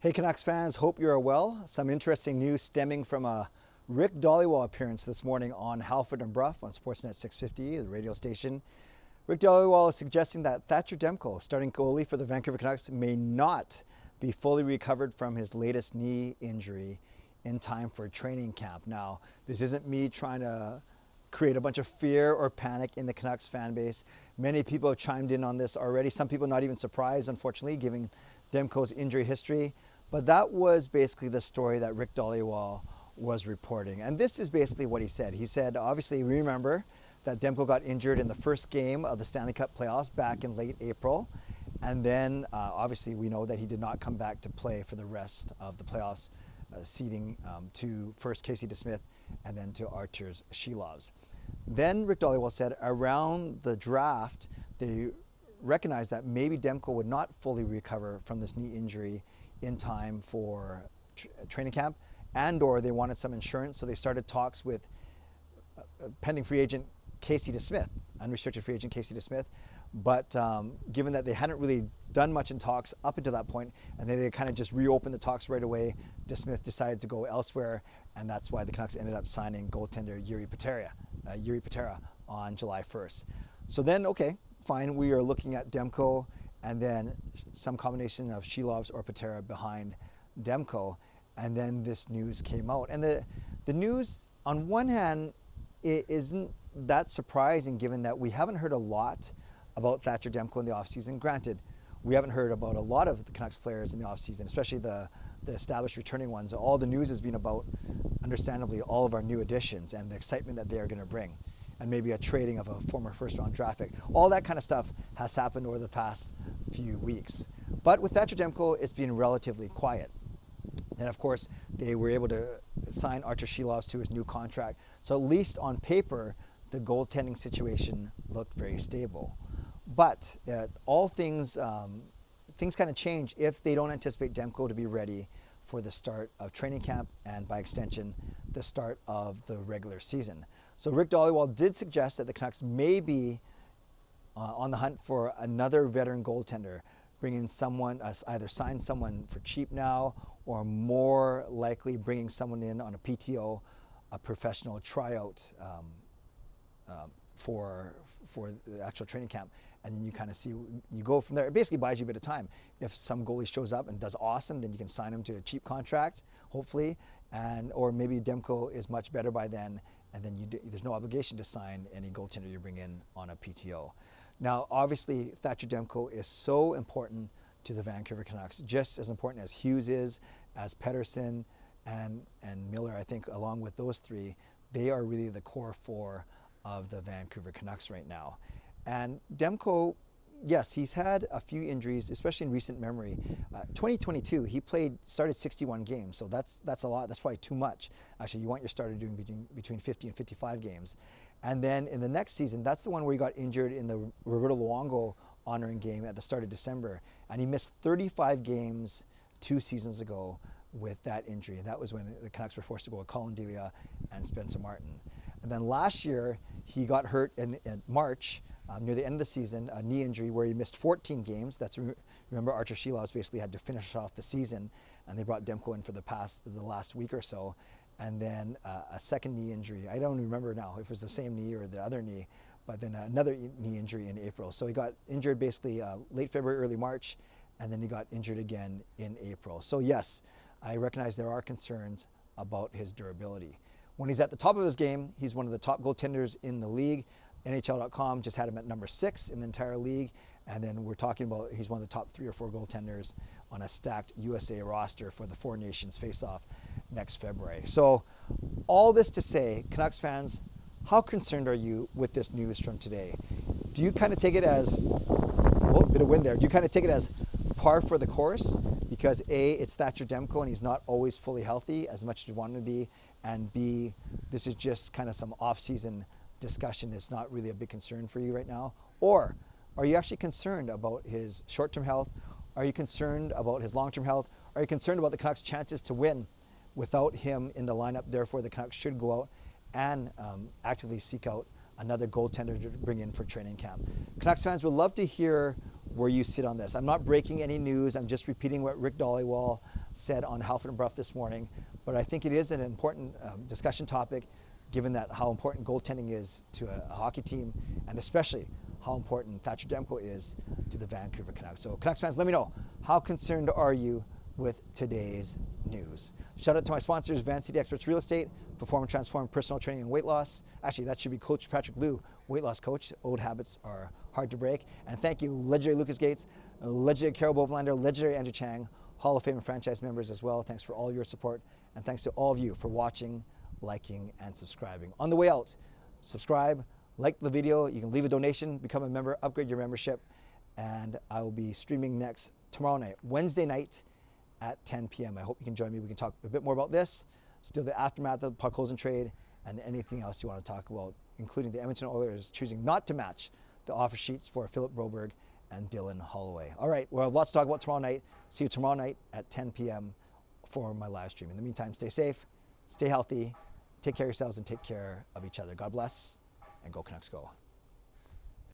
Hey Canucks fans, hope you're well. Some interesting news stemming from a Rick Dhaliwal appearance this morning on Halford and Bruff on Sportsnet 650, the radio station. Rick Dhaliwal is suggesting that Thatcher Demko, starting goalie for the Vancouver Canucks, may not be fully recovered from his latest knee injury in time for training camp. Now, this isn't me trying to create a bunch of fear or panic in the Canucks fan base. Many people have chimed in on this already. Some people not even surprised, unfortunately, given Demko's injury history. But that was basically the story that Rick Dhaliwal was reporting. And this is basically what he said. He said, obviously, remember that Demko got injured in the first game of the Stanley Cup playoffs back in late April. And then, obviously, we know that he did not come back to play for the rest of the playoffs, ceding to first Casey DeSmith and then to Arturs Shilovs. Then Rick Dhaliwal said around the draft, they recognized that maybe Demko would not fully recover from this knee injury in time for training camp, and or they wanted some insurance, so they started talks with pending free agent Casey DeSmith, unrestricted free agent Casey DeSmith. But given that they hadn't really done much in talks up until that point, and then they kind of just reopened the talks right away, DeSmith decided to go elsewhere, and that's why the Canucks ended up signing goaltender Jiri Patera on July 1st. So then, okay, fine, we are looking at Demko and then some combination of Shilovs or Patera behind Demko, and then this news came out. And the news, on one hand, it isn't that surprising given that we haven't heard a lot about Thatcher Demko in the offseason. Granted, we haven't heard about a lot of the Canucks players in the offseason, especially the established returning ones. All the news has been about, understandably, all of our new additions and the excitement that they are going to bring, and maybe a trading of a former first-round draft pick. All that kind of stuff has happened over the past few weeks. But with Thatcher Demko, it's been relatively quiet. And of course, they were able to sign Arturs Shilovs to his new contract. So at least on paper, the goaltending situation looked very stable. But all things kind of change if they don't anticipate Demko to be ready for the start of training camp and, by extension, the start of the regular season. So Rick Dhaliwal did suggest that the Canucks may be on the hunt for another veteran goaltender, bringing someone, either sign someone for cheap now, or more likely bringing someone in on a PTO, a professional tryout for the actual training camp. And then you kind of see, you go from there. It basically buys you a bit of time. If some goalie shows up and does awesome, then you can sign him to a cheap contract, hopefully. Or maybe Demko is much better by then, and then there's no obligation to sign any goaltender you bring in on a PTO. Now, obviously, Thatcher Demko is so important to the Vancouver Canucks, just as important as Hughes is, as Pettersson and Miller. I think along with those three, they are really the core four of the Vancouver Canucks right now. And Demko, yes, he's had a few injuries, especially in recent memory. 2022, he started 61 games, so that's a lot. That's probably too much. Actually, you want your starter doing between 50 and 55 games. And then in the next season, that's the one where he got injured in the Roberto Luongo honoring game at the start of December. And he missed 35 games 2 seasons ago with that injury. And that was when the Canucks were forced to go with Colin Delia and Spencer Martin. And then last year, he got hurt in March, near the end of the season, a knee injury where he missed 14 games. Remember, Arturs Shilovs basically had to finish off the season, and they brought Demko in for the last week or so. And then a second knee injury. I don't remember now if it was the same knee or the other knee, but then another knee injury in April. So he got injured basically late February, early March, and then he got injured again in April. So yes, I recognize there are concerns about his durability. When he's at the top of his game, he's one of the top goaltenders in the league. NHL.com just had him at number 6 in the entire league. And then we're talking about he's one of the top 3 or 4 goaltenders on a stacked USA roster for the Four Nations face-off next February. So all this to say, Canucks fans, how concerned are you with this news from today? Do you kind of take it as, oh, bit of wind there. Do you kind of take it as par for the course? Because A, it's Thatcher Demko and he's not always fully healthy as much as we want him to be. And B, this is just kind of some off-season discussion. It's not really a big concern for you right now. Or are you actually concerned about his short-term health? Are you concerned about his long-term health? Are you concerned about the Canucks' chances to win without him in the lineup? Therefore, the Canucks should go out and actively seek out another goaltender to bring in for training camp. Canucks fans would love to hear where you sit on this. I'm not breaking any news. I'm just repeating what Rick Dhaliwal said on Halford and Bruff this morning, but I think it is an important discussion topic, given that how important goaltending is to a hockey team, and especially how important Thatcher Demko is to the Vancouver Canucks. So Canucks fans, let me know, how concerned are you with today's news? Shout out to my sponsors, Van City Experts Real Estate, Perform and Transform Personal Training and Weight Loss. Actually, that should be Coach Patrick Liu, weight loss coach. Old habits are hard to break. And thank you, legendary Lucas Gates, legendary Carol Bovenlander, legendary Andrew Chang, Hall of Fame and franchise members as well. Thanks for all your support. And thanks to all of you for watching, liking, and subscribing. On the way out, subscribe, like the video. You can leave a donation, become a member, upgrade your membership. And I will be streaming next tomorrow night, Wednesday night at 10 p.m. I hope you can join me. We can talk a bit more about this, still the aftermath of the puck holes and trade, and anything else you want to talk about, including the Edmonton Oilers choosing not to match the offer sheets for Philip Broberg and Dylan Holloway. All right, we'll have lots to talk about tomorrow night. See you tomorrow night at 10 p.m. for my live stream. In the meantime, stay safe, stay healthy, take care of yourselves, and take care of each other. God bless, and go Canucks go.